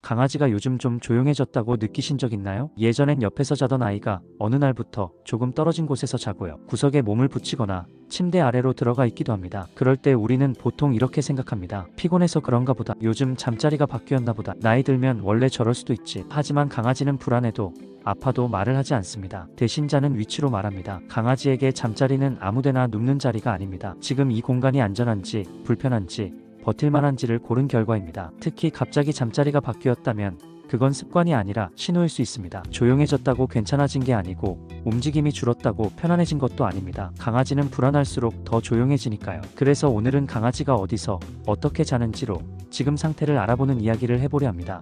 강아지가 요즘 좀 조용해졌다고 느끼신 적 있나요? 예전엔 옆에서 자던 아이가 어느 날부터 조금 떨어진 곳에서 자고요. 구석에 몸을 붙이거나 침대 아래로 들어가 있기도 합니다. 그럴 때 우리는 보통 이렇게 생각합니다. 피곤해서 그런가 보다. 요즘 잠자리가 바뀌었나 보다. 나이 들면 원래 저럴 수도 있지. 하지만 강아지는 불안해도 아파도 말을 하지 않습니다. 대신 자는 위치로 말합니다. 강아지에게 잠자리는 아무데나 눕는 자리가 아닙니다. 지금 이 공간이 안전한지 불편한지 버틸만한지를 고른 결과입니다. 특히 갑자기 잠자리가 바뀌었다면 그건 습관이 아니라 신호일 수 있습니다. 조용해졌다고 괜찮아진 게 아니고 움직임이 줄었다고 편안해진 것도 아닙니다. 강아지는 불안할수록 더 조용해지니까요. 그래서 오늘은 강아지가 어디서 어떻게 자는지로 지금 상태를 알아보는 이야기를 해보려 합니다.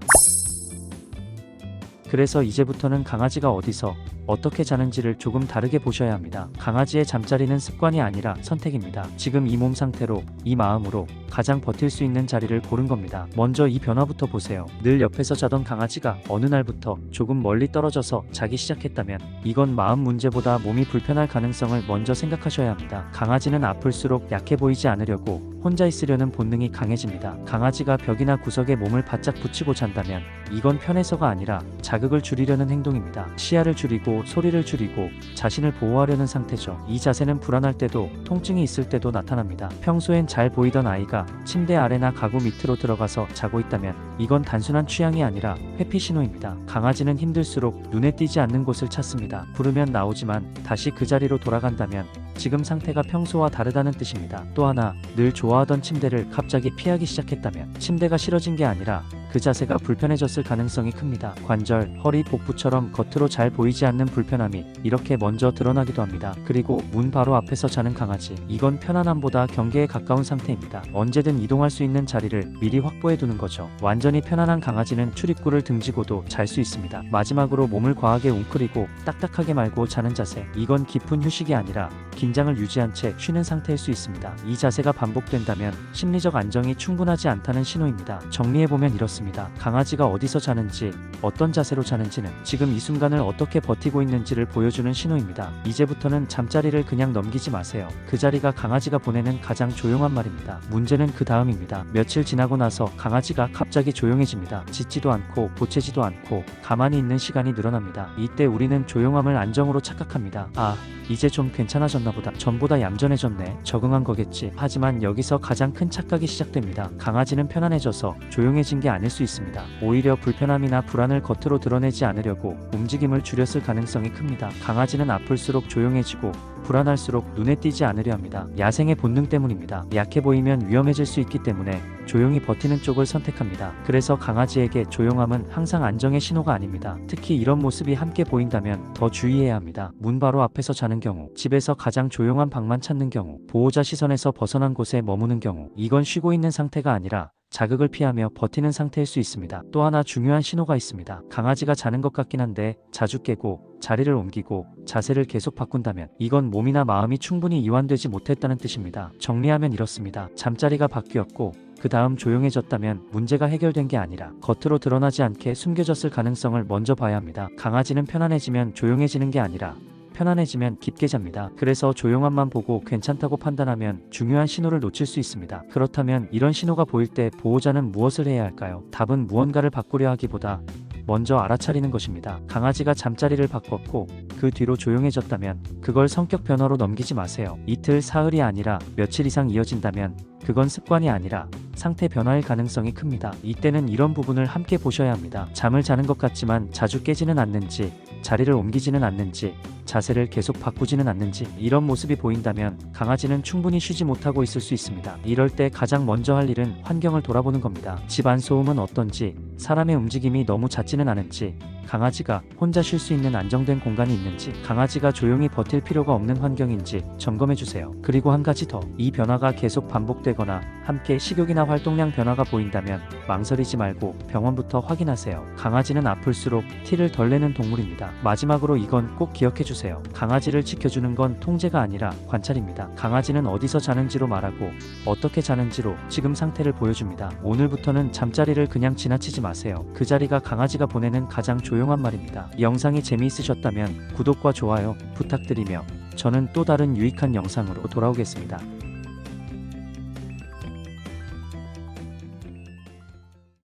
그래서 이제부터는 강아지가 어디서 어떻게 자는지를 조금 다르게 보셔야 합니다. 강아지의 잠자리는 습관이 아니라 선택입니다. 지금 이 몸 상태로, 이 마음으로 가장 버틸 수 있는 자리를 고른 겁니다. 먼저 이 변화부터 보세요. 늘 옆에서 자던 강아지가 어느 날부터 조금 멀리 떨어져서 자기 시작했다면 이건 마음 문제보다 몸이 불편할 가능성을 먼저 생각하셔야 합니다. 강아지는 아플수록 약해 보이지 않으려고 혼자 있으려는 본능이 강해집니다. 강아지가 벽이나 구석에 몸을 바짝 붙이고 잔다면 이건 편해서가 아니라 자극을 줄이려는 행동입니다. 시야를 줄이고 소리를 줄이고 자신을 보호하려는 상태죠. 이 자세는 불안할 때도 통증이 있을 때도 나타납니다. 평소엔 잘 보이던 아이가 침대 아래나 가구 밑으로 들어가서 자고 있다면 이건 단순한 취향이 아니라 회피 신호입니다. 강아지는 힘들수록 눈에 띄지 않는 곳을 찾습니다. 부르면 나오지만 다시 그 자리로 돌아간다면 지금 상태가 평소와 다르다는 뜻입니다. 또 하나, 늘 좋아하던 침대를 갑자기 피하기 시작했다면 침대가 싫어진 게 아니라 그 자세가 불편해졌을 가능성이 큽니다. 관절, 허리, 복부처럼 겉으로 잘 보이지 않는 불편함이 이렇게 먼저 드러나기도 합니다. 그리고 문 바로 앞에서 자는 강아지. 이건 편안함보다 경계에 가까운 상태입니다. 언제든 이동할 수 있는 자리를 미리 확보해 두는 거죠. 완전히 편안한 강아지는 출입구를 등지고도 잘 수 있습니다. 마지막으로 몸을 과하게 웅크리고 딱딱하게 말고 자는 자세. 이건 깊은 휴식이 아니라 긴장을 유지한 채 쉬는 상태일 수 있습니다. 이 자세가 반복된다면 심리적 안정이 충분하지 않다는 신호입니다. 정리해보면 이렇습니다. 강아지가 어디서 자는지, 어떤 자세로 자는지는 지금 이 순간을 어떻게 버티고 있는지를 보여주는 신호입니다. 이제부터는 잠자리를 그냥 넘기지 마세요. 그 자리가 강아지가 보내는 가장 조용한 말입니다. 문제는 그 다음입니다. 며칠 지나고 나서 강아지가 갑자기 조용해집니다. 짖지도 않고 보채지도 않고 가만히 있는 시간이 늘어납니다. 이때 우리는 조용함을 안정으로 착각합니다. 아, 이제 좀 괜찮아졌나 보다. 전보다 얌전해졌네. 적응한 거겠지. 하지만 여기서 가장 큰 착각이 시작됩니다. 강아지는 편안해져서 조용해진 게 아닐 수 있습니다. 오히려 불편함이나 불안을 겉으로 드러내지 않으려고 움직임을 줄였을 가능성이 큽니다. 강아지는 아플수록 조용해지고 불안할수록 눈에 띄지 않으려 합니다. 야생의 본능 때문입니다. 약해 보이면 위험해질 수 있기 때문에 조용히 버티는 쪽을 선택합니다. 그래서 강아지에게 조용함은 항상 안정의 신호가 아닙니다. 특히 이런 모습이 함께 보인다면 더 주의해야 합니다. 문 바로 앞에서 자는 경우, 집에서 가장 조용한 방만 찾는 경우, 보호자 시선에서 벗어난 곳에 머무는 경우, 이건 쉬고 있는 상태가 아니라 자극을 피하며 버티는 상태일 수 있습니다. 또 하나 중요한 신호가 있습니다. 강아지가 자는 것 같긴 한데 자주 깨고 자리를 옮기고 자세를 계속 바꾼다면 이건 몸이나 마음이 충분히 이완되지 못했다는 뜻입니다. 정리하면 이렇습니다. 잠자리가 바뀌었고 그 다음 조용해졌다면 문제가 해결된 게 아니라 겉으로 드러나지 않게 숨겨졌을 가능성을 먼저 봐야 합니다. 강아지는 편안해지면 조용해지는 게 아니라 편안해지면 깊게 잡니다. 그래서 조용함만 보고 괜찮다고 판단하면 중요한 신호를 놓칠 수 있습니다. 그렇다면 이런 신호가 보일 때 보호자는 무엇을 해야 할까요? 답은 무언가를 바꾸려 하기보다 먼저 알아차리는 것입니다. 강아지가 잠자리를 바꿨고 그 뒤로 조용해졌다면 그걸 성격 변화로 넘기지 마세요. 이틀, 사흘이 아니라 며칠 이상 이어진다면 그건 습관이 아니라 상태 변화일 가능성이 큽니다. 이때는 이런 부분을 함께 보셔야 합니다. 잠을 자는 것 같지만 자주 깨지는 않는지, 자리를 옮기지는 않는지, 자세를 계속 바꾸지는 않는지, 이런 모습이 보인다면 강아지는 충분히 쉬지 못하고 있을 수 있습니다. 이럴 때 가장 먼저 할 일은 환경을 돌아보는 겁니다. 집 안 소음은 어떤지, 사람의 움직임이 너무 잦지는 않은지, 강아지가 혼자 쉴 수 있는 안정된 공간이 있는지, 강아지가 조용히 버틸 필요가 없는 환경인지 점검해주세요. 그리고 한 가지 더, 이 변화가 계속 반복되거나 함께 식욕이나 활동량 변화가 보인다면 망설이지 말고 병원부터 확인하세요. 강아지는 아플수록 티를 덜 내는 동물입니다. 마지막으로 이건 꼭 기억해주세요. 강아지를 지켜주는 건 통제가 아니라 관찰입니다. 강아지는 어디서 자는지로 말하고 어떻게 자는지로 지금 상태를 보여줍니다. 오늘부터는 잠자리를 그냥 지나치지 마세요. 그 자리가 강아지가 보내는 가장 조용한 말입니다. 영상이 재미있으셨다면 구독과 좋아요 부탁드리며 저는 또 다른 유익한 영상으로 돌아오겠습니다.